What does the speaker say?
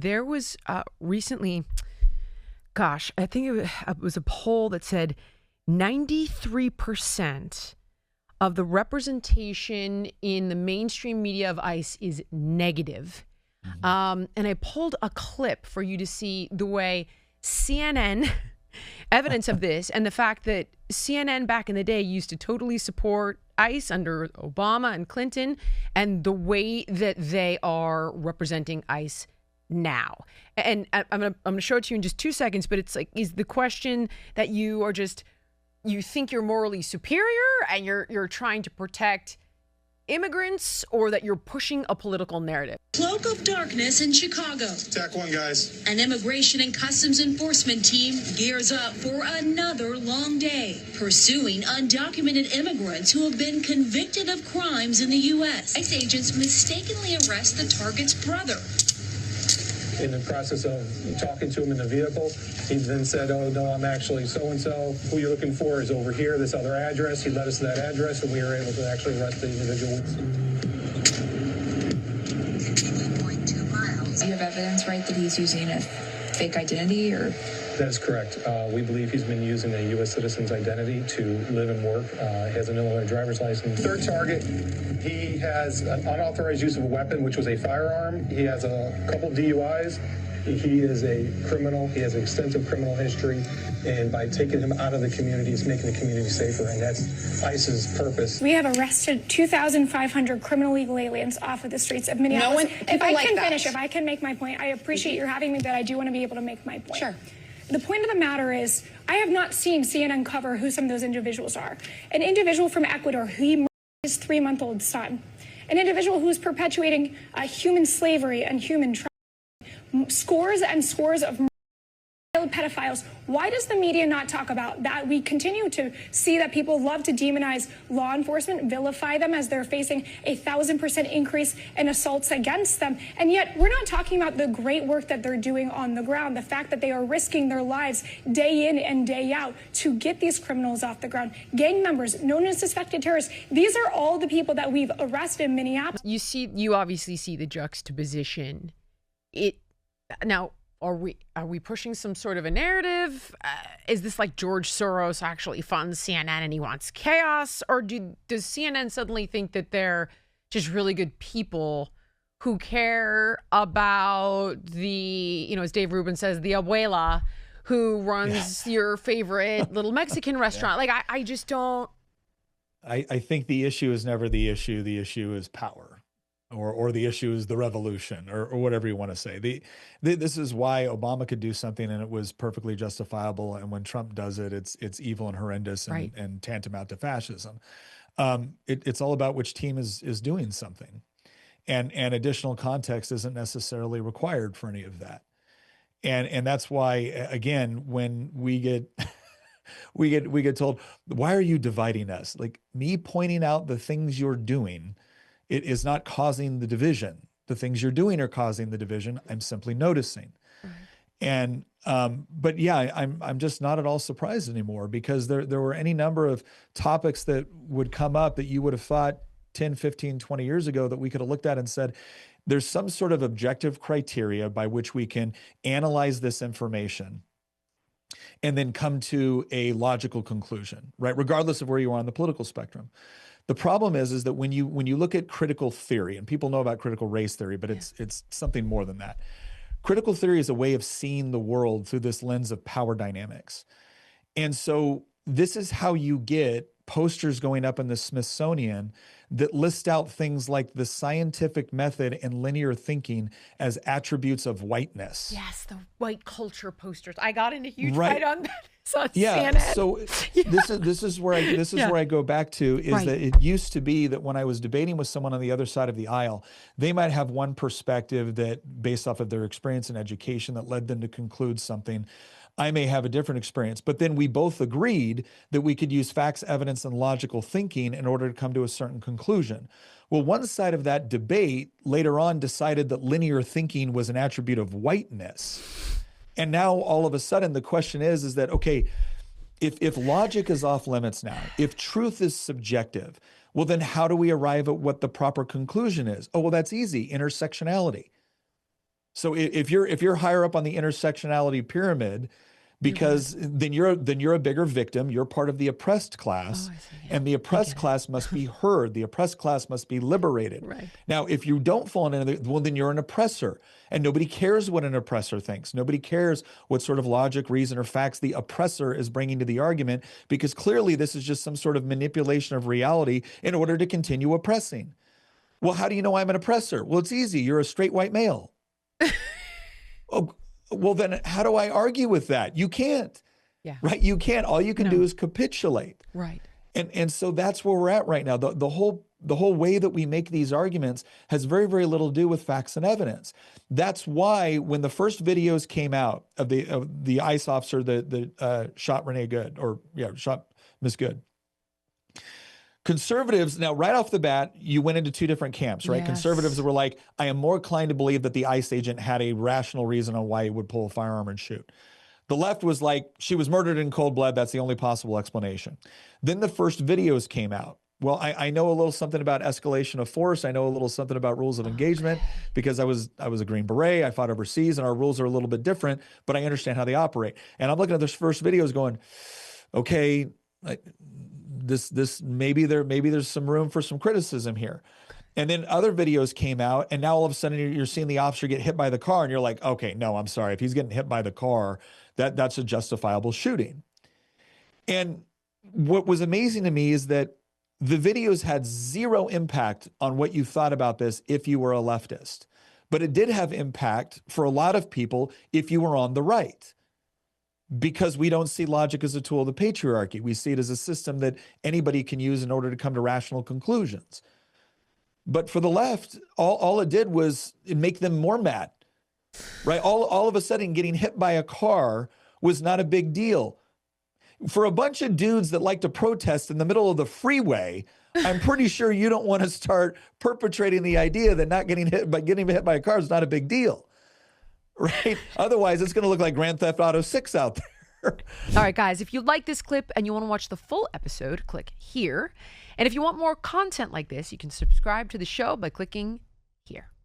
there was recently, gosh, I think it was a poll that said 93% of the representation in the mainstream media of ICE is negative. And I pulled a clip for you to see the way CNN, evidence of this, and the fact that CNN back in the day used to totally support ICE under Obama and Clinton, and the way that they are representing ICE now. And I'm gonna show it to you in just 2 seconds, but it's like, is the question that you are just, you think you're morally superior and you're trying to protect immigrants, or that you're pushing a political narrative? Cloak of darkness in Chicago. Attack one, guys. An immigration and customs enforcement team gears up for another long day, pursuing undocumented immigrants who have been convicted of crimes in the U.S. ICE agents mistakenly arrest the target's brother. In the process of talking to him in the vehicle, he then said, "Oh, no, I'm actually so-and-so. Who you're looking for is over here, this other address." He led us to that address, and we were able to actually arrest the individual. 2.2 miles. You have evidence, right, that he's using a fake identity, or? That is correct. We believe he's been using a U.S. citizen's identity to live and work. He has an Illinois driver's license. Third target, he has an unauthorized use of a weapon, which was a firearm. He has a couple DUIs. He is a criminal. He has extensive criminal history. And by taking him out of the community, it's making the community safer. And that's ICE's purpose. We have arrested 2,500 criminal illegal aliens off of the streets of Minneapolis. If I can make my point, I appreciate your having me, but I do want to be able to make my point. Sure. The point of the matter is, I have not seen CNN cover who some of those individuals are. An individual from Ecuador who he murdered his 3-month-old son. An individual who is perpetuating human slavery and human trafficking. Scores and scores of pedophiles. Why does the media not talk about that? We continue to see that people love to demonize law enforcement, vilify them as they're facing a 1,000% increase in assaults against them. And yet we're not talking about the great work that they're doing on the ground, the fact that they are risking their lives day in and day out to get these criminals off the ground. Gang members, known as suspected terrorists. These are all the people that we've arrested in Minneapolis. You obviously see the juxtaposition. Now, are we pushing some sort of a narrative? Is this like George Soros actually funds CNN and he wants chaos? Or does CNN suddenly think that they're just really good people who care about the, as Dave Rubin says, the abuela who runs your favorite little Mexican restaurant? Like, I just don't. I think the issue is never the issue. The issue is power. Or the issue is the revolution, or whatever you want to say. This is why Obama could do something and it was perfectly justifiable, and when Trump does it, it's evil and horrendous and, right, and tantamount to fascism. It's all about which team is doing something, and additional context isn't necessarily required for any of that. And that's why, again, when we get we get told, why are you dividing us? Like, me pointing out the things you're doing, it is not causing the division. The things you're doing are causing the division. I'm simply noticing. Right. And, but yeah, I'm just not at all surprised anymore, because there were any number of topics that would come up that you would have thought 10, 15, 20 years ago that we could have looked at and said, there's some sort of objective criteria by which we can analyze this information and then come to a logical conclusion, right? Regardless of where you are on the political spectrum. The problem is that when you look at critical theory, and people know about critical race theory, but it's something more than that. Critical theory is a way of seeing the world through this lens of power dynamics. And so this is how you get posters going up in the Smithsonian that list out things like the scientific method and linear thinking as attributes of whiteness. Yes, the white culture posters. I got in a huge fight on that. Yeah, CNN. so this is where I go back to is that it used to be that when I was debating with someone on the other side of the aisle, they might have one perspective that, based off of their experience and education, that led them to conclude something. I may have a different experience, but then we both agreed that we could use facts, evidence, and logical thinking in order to come to a certain conclusion. Well, one side of that debate later on decided that linear thinking was an attribute of whiteness. And now all of a sudden the question is that, okay, if logic is off limits now, if truth is subjective, well, then how do we arrive at what the proper conclusion is? Oh, well, that's easy, intersectionality. So if you're higher up on the intersectionality pyramid, because then you're a bigger victim. You're part of the oppressed class, and the oppressed class must be heard. The oppressed class must be liberated. Right. Now, if you don't fall into well, then you're an oppressor, and nobody cares what an oppressor thinks. Nobody cares what sort of logic, reason, or facts the oppressor is bringing to the argument, because clearly this is just some sort of manipulation of reality in order to continue oppressing. Well, how do you know I'm an oppressor? Well, it's easy. You're a straight white male. Oh. Well, then how do I argue with that? You can't, right? You can't. All you can do is capitulate. Right. And so that's where we're at right now. The whole way that we make these arguments has very, very little to do with facts and evidence. That's why when the first videos came out of the ICE officer that shot Renee Good, shot Miss Good, conservatives, now right off the bat, you went into two different camps, right? Yes. Conservatives were like, I am more inclined to believe that the ICE agent had a rational reason on why he would pull a firearm and shoot. The left was like, she was murdered in cold blood. That's the only possible explanation. Then the first videos came out. Well, I know a little something about escalation of force. I know a little something about rules of engagement because I was a Green Beret. I fought overseas, and our rules are a little bit different, but I understand how they operate. And I'm looking at those first videos going, okay, this maybe there's some room for some criticism here. And then other videos came out, and now all of a sudden you're seeing the officer get hit by the car, and you're like, okay, no, I'm sorry. If he's getting hit by the car, that's a justifiable shooting. And what was amazing to me is that the videos had zero impact on what you thought about this if you were a leftist. But it did have impact for a lot of people if you were on the right. Because we don't see logic as a tool of the patriarchy. We see it as a system that anybody can use in order to come to rational conclusions. But for the left, all it did was make them more mad, right? All of a sudden, getting hit by a car was not a big deal. For a bunch of dudes that like to protest in the middle of the freeway, I'm pretty sure you don't want to start perpetrating the idea that not getting hit hit by a car is not a big deal. Right? Otherwise, it's going to look like Grand Theft Auto 6 out there. All right, guys, if you like this clip and you want to watch the full episode, click here. And if you want more content like this, you can subscribe to the show by clicking here.